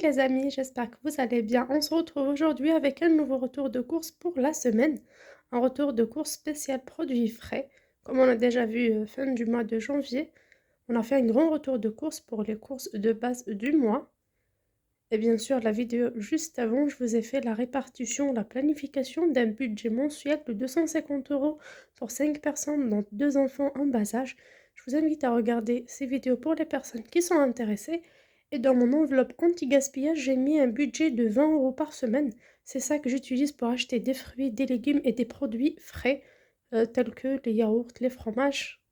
Les amis, j'espère que vous allez bien. On se retrouve aujourd'hui avec un nouveau retour de course pour la semaine. Un retour de course spécial produits frais. Comme on a déjà vu fin du mois de janvier, on a fait un grand retour de course pour les courses de base du mois. Et bien sûr, la vidéo juste avant, je vous ai fait la répartition, la planification d'un budget mensuel de 250 euros pour 5 personnes, dont 2 enfants en bas âge. Je vous invite à regarder ces vidéos pour les personnes qui sont intéressées. Et dans mon enveloppe anti-gaspillage, j'ai mis un budget de 20 euros par semaine. C'est ça que j'utilise pour acheter des fruits, des légumes et des produits frais, tels que les yaourts, les fromages.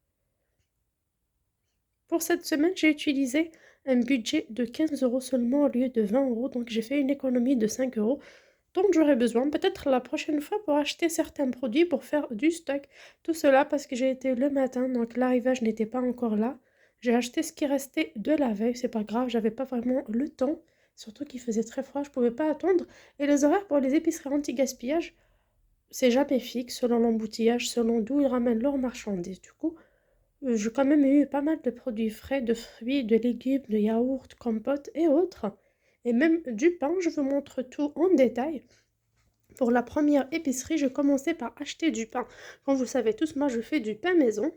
Pour cette semaine, j'ai utilisé un budget de 15 euros seulement au lieu de 20 euros, donc j'ai fait une économie de 5 euros dont j'aurai besoin peut-être la prochaine fois pour acheter certains produits pour faire du stock. Tout cela parce que j'ai été le matin, donc l'arrivage n'était pas encore là. J'ai acheté ce qui restait de la veille, c'est pas grave, j'avais pas vraiment le temps, surtout qu'il faisait très froid, je pouvais pas attendre. Et les horaires pour les épiceries anti-gaspillage, c'est jamais fixe selon l'embouteillage, selon d'où ils ramènent leurs marchandises. Du coup, j'ai quand même eu pas mal de produits frais, de fruits, de légumes, de yaourts, compotes et autres. Et même du pain, je vous montre tout en détail. Pour la première épicerie, je commençais par acheter du pain. Comme vous le savez tous, moi je fais du pain maison.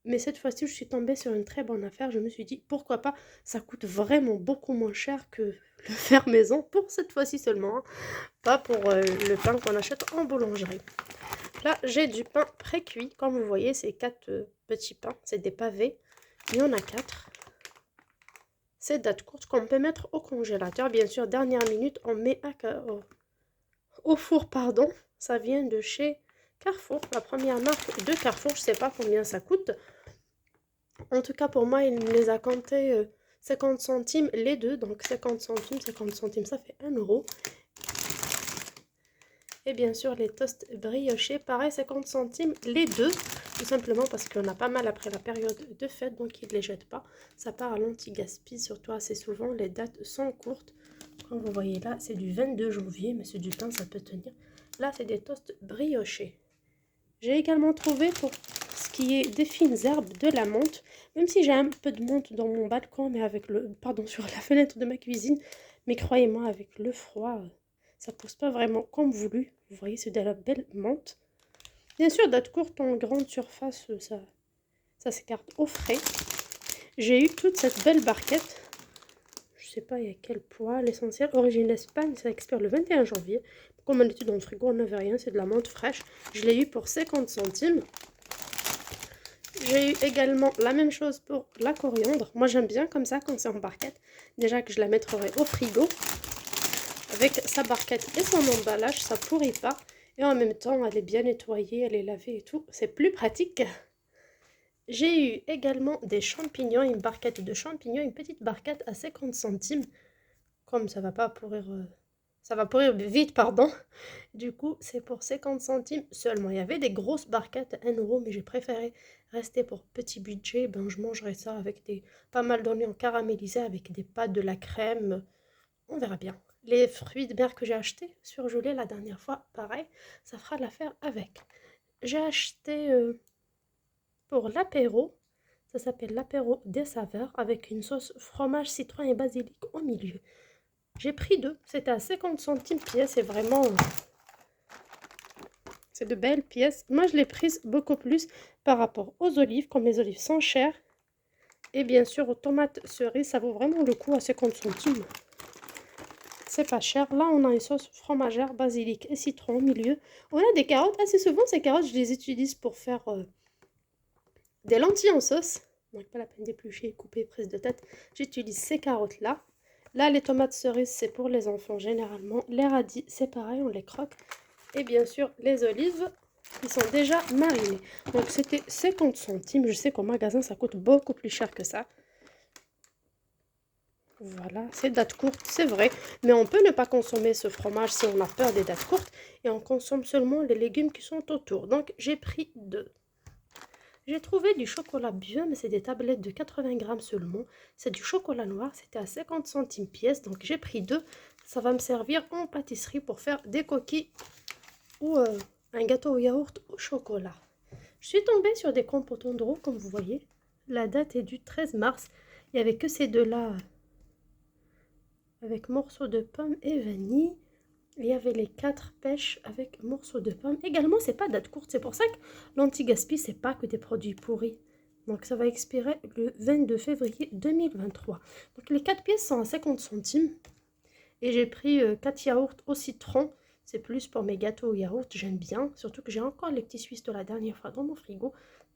Mais cette fois-ci, je suis tombée sur une très bonne affaire. Je me suis dit, pourquoi pas, ça coûte vraiment beaucoup moins cher que le faire maison, pour cette fois-ci seulement, hein. Pas pour le pain qu'on achète en boulangerie. Là, j'ai du pain pré-cuit. Comme vous voyez, c'est 4 petits pains. C'est des pavés. Il y en a 4. C'est date courte qu'on peut mettre au congélateur. Bien sûr, dernière minute, on met au four, pardon. Ça vient de chez Carrefour, la première marque de Carrefour. Je ne sais pas combien ça coûte. En tout cas, pour moi, il me les a comptés 50 centimes les deux. Donc 50 centimes, ça fait 1 euro. Et bien sûr, les toasts briochés, pareil, 50 centimes les deux. Tout simplement parce qu'on a pas mal après la période de fête, donc ils ne les jettent pas. Ça part à l'anti-gaspi, surtout assez souvent. Les dates sont courtes. Comme vous voyez là, c'est du 22 janvier, mais c'est du pain, ça peut tenir. Là, c'est des toasts briochés. J'ai également trouvé pour ce qui est des fines herbes de la menthe, même si j'ai un peu de menthe dans mon balcon, mais avec sur la fenêtre de ma cuisine. Mais croyez-moi, avec le froid, ça pousse pas vraiment comme voulu. Vous voyez, c'est de la belle menthe. Bien sûr, date courte en grande surface, ça s'écarte au frais. J'ai eu toute cette belle barquette. Je sais pas il y a quel poids. L'essentiel, origine d'Espagne, ça expire le 21 janvier. Comme on était dans le frigo, on n'avait rien, c'est de la menthe fraîche. Je l'ai eu pour 50 centimes. J'ai eu également la même chose pour la coriandre. Moi, j'aime bien comme ça quand c'est en barquette. Déjà que je la mettrai au frigo. Avec sa barquette et son emballage, ça pourrit pas. Et en même temps, elle est bien nettoyée, elle est lavée et tout. C'est plus pratique. J'ai eu également des champignons, une barquette de champignons, une petite barquette à 50 centimes. Comme ça va pas pourrir, ça va pourrir vite, pardon. Du coup, c'est pour 50 centimes seulement. Il y avait des grosses barquettes à 1 euro, mais j'ai préféré rester pour petit budget. Ben, je mangerai ça avec pas mal d'oignons caramélisés, avec des pâtes, de la crème. On verra bien. Les fruits de mer que j'ai achetés, surgelés la dernière fois, pareil, ça fera l'affaire avec. J'ai acheté pour l'apéro, ça s'appelle l'apéro des saveurs, avec une sauce fromage, citron et basilic au milieu. J'ai pris deux, c'était à 50 centimes pièce et vraiment, c'est de belles pièces. Moi, je l'ai prise beaucoup plus par rapport aux olives, comme les olives sont chères. Et bien sûr, aux tomates cerises, ça vaut vraiment le coup à 50 centimes. C'est pas cher. Là, on a une sauce fromagère, basilic et citron au milieu. On a des carottes. Assez souvent, ces carottes, je les utilise pour faire des lentilles en sauce. Donc, pas la peine d'éplucher, couper, prise de tête. J'utilise ces carottes-là. Là, les tomates cerises, c'est pour les enfants généralement. Les radis, c'est pareil, on les croque. Et bien sûr, les olives, qui sont déjà marinées. Donc, c'était 50 centimes. Je sais qu'au magasin, ça coûte beaucoup plus cher que ça. Voilà, c'est date courte, c'est vrai. Mais on peut ne pas consommer ce fromage si on a peur des dates courtes. Et on consomme seulement les légumes qui sont autour. Donc, j'ai pris deux. J'ai trouvé du chocolat bio, mais c'est des tablettes de 80 grammes seulement. C'est du chocolat noir, c'était à 50 centimes pièce. Donc, j'ai pris deux. Ça va me servir en pâtisserie pour faire des coquilles ou un gâteau au yaourt au chocolat. Je suis tombée sur des compotes en gros, comme vous voyez. La date est du 13 mars. Il n'y avait que ces deux-là avec morceaux de pomme et vanille. Il y avait les 4 pêches avec morceaux de pomme. Également, c'est pas date courte, c'est pour ça que l'anti-gaspi, c'est pas que des produits pourris. Donc ça va expirer le 22 février 2023. Donc les 4 pièces sont à 50 centimes. Et j'ai pris 4 yaourts au citron. C'est plus pour mes gâteaux au yaourt, j'aime bien. Surtout que j'ai encore les petits Suisses de la dernière fois dans mon frigo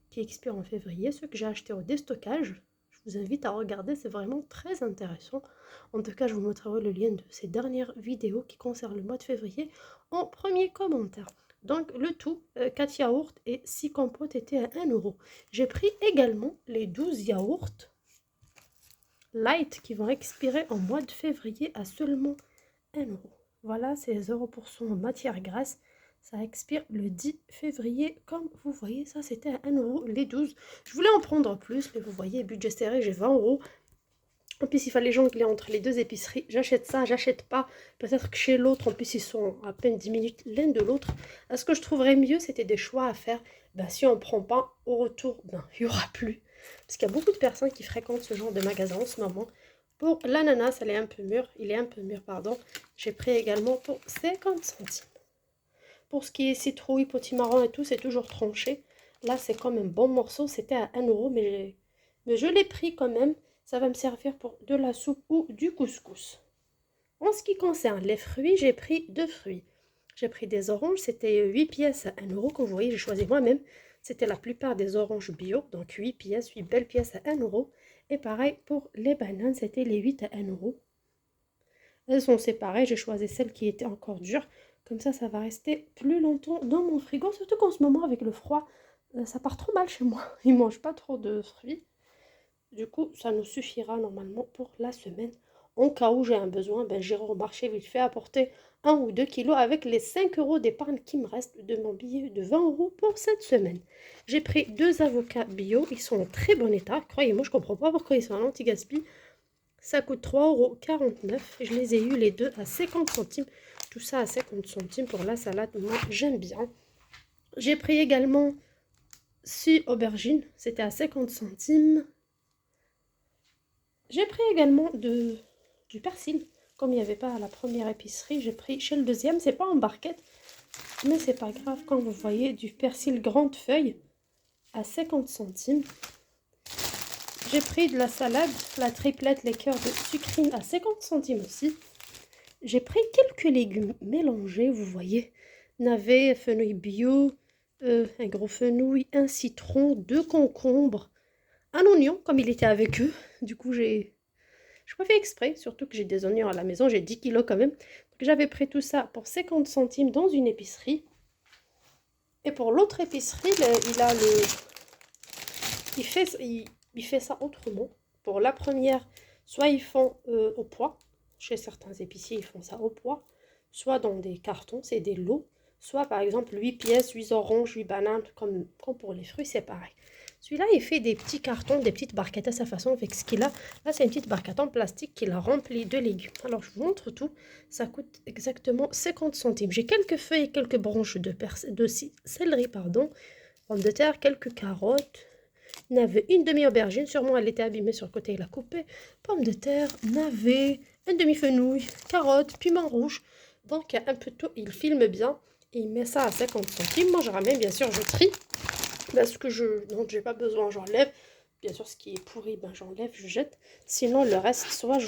qui expirent en février. Ceux que j'ai achetés au déstockage. Je vous invite à regarder, c'est vraiment très intéressant. En tout cas, je vous montrerai le lien de ces dernières vidéos qui concernent le mois de février en premier commentaire. Donc le tout, 4 yaourts et 6 compotes étaient à 1 euro. J'ai pris également les 12 yaourts light qui vont expirer en mois de février à seulement 1 euro. Voilà, c'est 0% matière grasse. Ça expire le 10 février. Comme vous voyez, ça c'était à 1 euro les 12. Je voulais en prendre plus, mais vous voyez, budget serré, j'ai 20 euros. En plus, il fallait jongler entre les deux épiceries. J'achète ça, j'achète pas. Peut-être que chez l'autre, en plus, ils sont à peine 10 minutes l'un de l'autre. Ce que je trouverais mieux, c'était des choix à faire. Ben, si on ne prend pas, au retour, ben, il n'y aura plus. Parce qu'il y a beaucoup de personnes qui fréquentent ce genre de magasin en ce moment. Pour l'ananas, il est un peu mûr, pardon. J'ai pris également pour 50 centimes. Pour ce qui est citrouille, potimarron et tout, c'est toujours tranché. Là, c'est comme un bon morceau. C'était à 1 euro, mais je l'ai pris quand même. Ça va me servir pour de la soupe ou du couscous. En ce qui concerne les fruits, j'ai pris 2 fruits. J'ai pris des oranges, c'était 8 pièces à 1 euro. Comme vous voyez, j'ai choisi moi-même. C'était la plupart des oranges bio, donc 8 pièces, 8 belles pièces à 1 euro. Et pareil pour les bananes, c'était les 8 à 1 euro. Elles sont séparées, j'ai choisi celles qui étaient encore dures. Comme ça va rester plus longtemps dans mon frigo. Surtout qu'en ce moment, avec le froid, ça part trop mal chez moi. Ils ne mangent pas trop de fruits. Du coup, ça nous suffira normalement pour la semaine. En cas où j'ai un besoin, ben, j'irai au marché vite fait apporter 1 ou 2 kilos avec les 5 euros d'épargne qui me restent de mon billet de 20 euros pour cette semaine. J'ai pris 2 avocats bio, ils sont en très bon état. Croyez-moi, je ne comprends pas pourquoi ils sont en anti-gaspi. Ça coûte 3,49 €. Je les ai eu les deux à 50 centimes. Tout ça à 50 centimes pour la salade, moi j'aime bien. J'ai pris également 6 aubergines, c'était à 50 centimes. J'ai pris également du persil. Comme il n'y avait pas à la première épicerie, j'ai pris chez le deuxième. C'est pas en barquette, mais c'est pas grave. Quand vous voyez du persil grande feuille à 50 centimes. J'ai pris de la salade, la triplette, les cœurs de sucrine à 50 centimes aussi. J'ai pris quelques légumes mélangés, vous voyez. Navets, fenouil bio, un gros fenouil, un citron, 2 concombres, un oignon, comme il était avec eux. Du coup, je pas fait exprès, surtout que j'ai des oignons à la maison, j'ai 10 kilos quand même. J'avais pris tout ça pour 50 centimes dans une épicerie. Et pour l'autre épicerie, il fait ça autrement. Pour la première, soit ils font au poids. Chez certains épiciers, ils font ça au poids. Soit dans des cartons, c'est des lots. Soit par exemple 8 pièces, 8 oranges, 8 bananes, comme pour les fruits, c'est pareil. Celui-là, il fait des petits cartons, des petites barquettes à sa façon avec ce qu'il a. Là, c'est une petite barquette en plastique qu'il a remplie de légumes. Alors, je vous montre tout. Ça coûte exactement 50 centimes. J'ai quelques feuilles et quelques branches de céleri, pommes de terre, quelques carottes. Navet, une demi-aubergine. Sûrement, elle était abîmée sur le côté, il a coupé. Pommes de terre, navet, une demi-fenouil, carottes, piment rouge. Donc, il y a un peu de tout. Il filme bien. Et il met ça à 50 centimes. Moi, je ramène, bien sûr, je trie. Ce que dont j'ai pas besoin, j'enlève. Bien sûr, ce qui est pourri, ben, j'enlève, je jette. Sinon, le reste, soit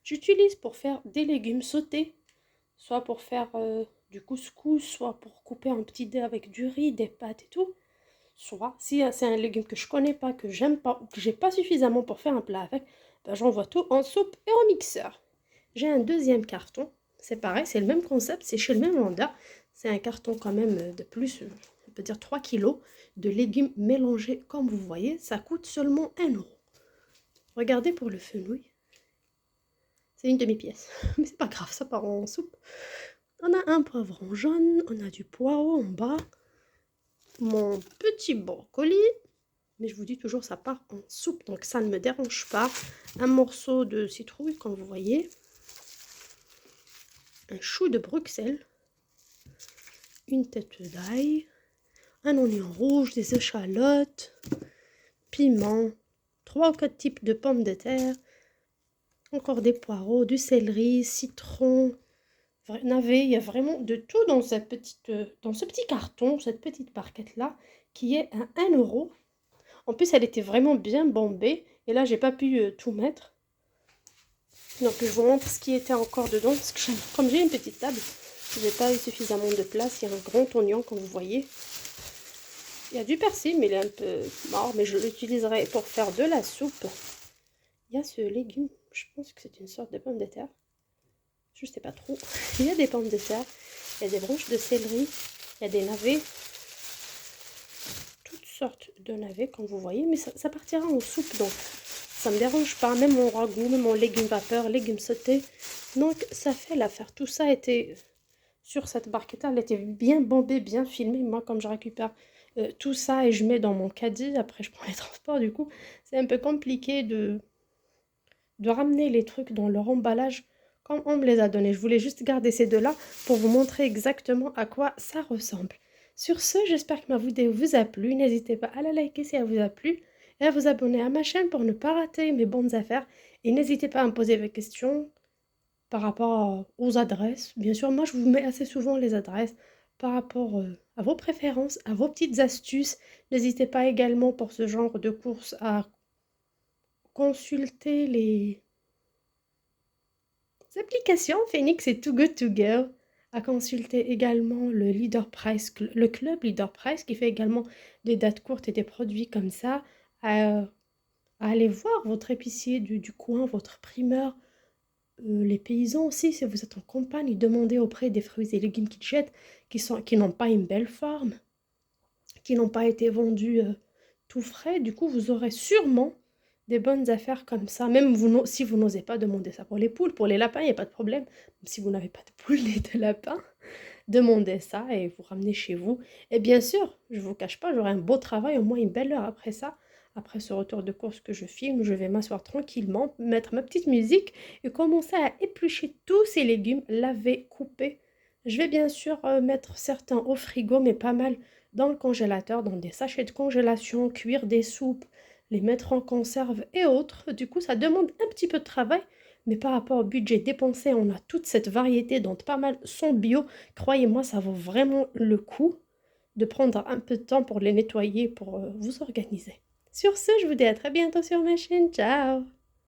j'utilise pour faire des légumes sautés, soit pour faire du couscous, soit pour couper en petits dés avec du riz, des pâtes et tout. Soit, si c'est un légume que je connais pas, que j'aime pas, ou que j'ai pas suffisamment pour faire un plat avec, ben, j'envoie tout en soupe et en mixeur. J'ai un deuxième carton. C'est pareil, c'est le même concept, c'est chez le même vendeur. C'est un carton quand même de plus, on peut dire 3 kilos de légumes mélangés comme vous voyez. Ça coûte seulement 1 euro. Regardez pour le fenouil. C'est une demi-pièce, mais c'est pas grave, ça part en soupe. On a un poivron jaune, on a du poireau en bas. Mon petit brocoli, mais je vous dis toujours ça part en soupe, donc ça ne me dérange pas. Un morceau de citrouille, comme vous voyez. Un chou de Bruxelles. Une tête d'ail. Un oignon rouge, des échalotes. Piment. 3 ou 4 types de pommes de terre. Encore des poireaux, du céleri, citron, navet. Il y a vraiment de tout dans dans ce petit carton, cette petite barquette-là, qui est à 1 euro. En plus, elle était vraiment bien bombée. Et là, j'ai pas pu tout mettre. Donc, je vous montre ce qui était encore dedans. Parce que comme j'ai une petite table, j'ai pas eu suffisamment de place. Il y a un grand oignon, comme vous voyez. Il y a du persil, mais il est un peu mort. Mais je l'utiliserai pour faire de la soupe. Il y a ce légume. Je pense que c'est une sorte de pomme de terre. Je sais pas trop. Il y a des pommes de terre. Il y a des branches de céleri. Il y a des navets. Toutes sortes de navets, comme vous voyez. Mais ça partira en soupe, donc ça me dérange pas. Même mon ragoût, même mon légume vapeur, légumes sautés. Donc ça fait l'affaire. Tout ça était sur cette barquette-là. Elle était bien bombée, bien filmée. Moi, comme je récupère tout ça et je mets dans mon caddie, après je prends les transports, du coup, c'est un peu compliqué de ramener les trucs dans leur emballage comme on me les a donnés. Je voulais juste garder ces deux-là pour vous montrer exactement à quoi ça ressemble. Sur ce, j'espère que ma vidéo vous a plu. N'hésitez pas à la liker si elle vous a plu et à vous abonner à ma chaîne pour ne pas rater mes bonnes affaires. Et n'hésitez pas à me poser vos questions par rapport aux adresses. Bien sûr, moi, je vous mets assez souvent les adresses par rapport à vos préférences, à vos petites astuces. N'hésitez pas également pour ce genre de courses à consulter les applications Phoenix et Too Good To Go, à consulter également le Leader Price, le club Leader Price qui fait également des dates courtes et des produits comme ça, à aller voir votre épicier du coin, votre primeur, les paysans aussi, si vous êtes en campagne, demandez auprès des fruits et légumes qu'ils jettent, qui n'ont pas une belle forme, qui n'ont pas été vendus tout frais. Du coup, vous aurez sûrement des bonnes affaires comme ça. Même si vous n'osez pas demander ça pour les poules, pour les lapins, il n'y a pas de problème. Même si vous n'avez pas de poules et de lapins, demandez ça et vous ramenez chez vous. Et bien sûr, je ne vous cache pas, j'aurai un beau travail, au moins une belle heure après ça. Après ce retour de course que je filme, je vais m'asseoir tranquillement, mettre ma petite musique et commencer à éplucher tous ces légumes, laver, couper. Je vais bien sûr mettre certains au frigo, mais pas mal dans le congélateur, dans des sachets de congélation, cuire des soupes, les mettre en conserve et autres. Du coup, ça demande un petit peu de travail, mais par rapport au budget dépensé, on a toute cette variété dont pas mal sont bio. Croyez-moi, ça vaut vraiment le coup de prendre un peu de temps pour les nettoyer, pour vous organiser. Sur ce, je vous dis à très bientôt sur ma chaîne. Ciao!